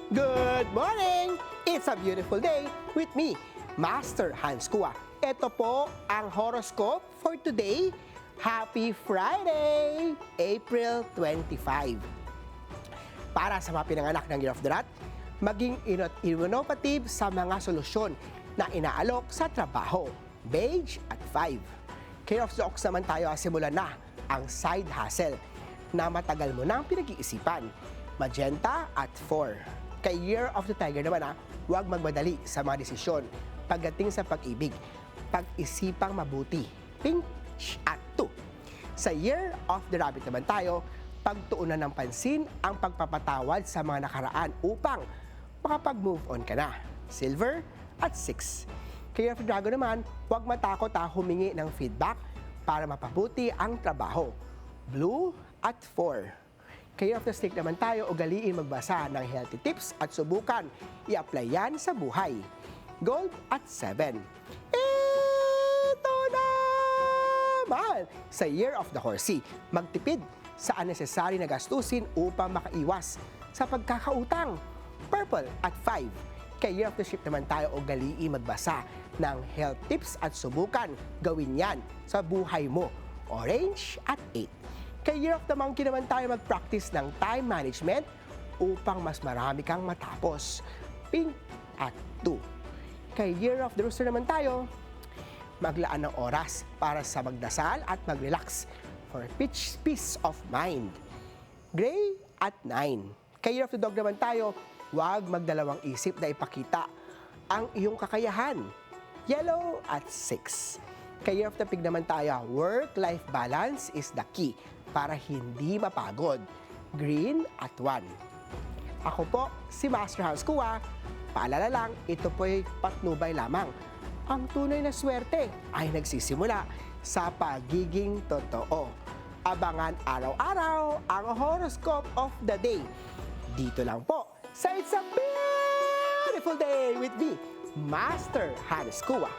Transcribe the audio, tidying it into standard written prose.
Good morning! It's a beautiful day with me, Master Hans Kua. Ito po ang horoscope for today. Happy Friday, April 25. Para sa mga pinanganak ng Year of the Rat, maging innovative sa mga solusyon na inaalok sa trabaho. Beige at 5. Year of the Ox naman tayo, simulan na ang side hustle na matagal mo nang pinag-iisipan. Magenta at 4. Kay Year of the Tiger naman, huwag magmadali sa mga desisyon pagdating sa pag-ibig. Pag-isipang mabuti. Pink at 2. Sa Year of the Rabbit naman tayo, pagtuunan ng pansin ang pagpapatawad sa mga nakaraan upang makapag-move on ka na. Silver at 6. Kay Year of the Dragon naman, huwag matakot humingi ng feedback para mapabuti ang trabaho. Blue at 4. Kay Year of the Snake naman tayo, ugaliin magbasa ng healthy tips at subukan i-apply yan sa buhay. Gold at 7. Ito naman! Sa Year of the Horsey, magtipid sa unnecessary na gastusin upang makaiwas sa pagkakautang. Purple at 5. Kay Year of the Ship naman tayo, ugaliin magbasa ng health tips at subukan gawin yan sa buhay mo. Orange at 8. Kay Year of the Monkey naman tayo, mag-practice ng time management upang mas marami kang matapos. Pink at 2. Kay Year of the Rooster naman tayo, maglaan ng oras para sa magdasal at mag-relax for peace of mind. Gray at 9. Kay Year of the Dog naman tayo, huwag magdalawang isip na ipakita ang iyong kakayahan. Yellow at 6. Kay Year of the Pig naman tayo, work-life balance is the key para hindi mapagod. Green at 1. Ako po, si Master Hans Kua. Paalala lang, ito po'y patnubay lamang. Ang tunay na swerte ay nagsisimula sa pagiging totoo. Abangan araw-araw ang horoscope of the day. Dito lang po sa It's a Beautiful Day with me, Master Hans Kua.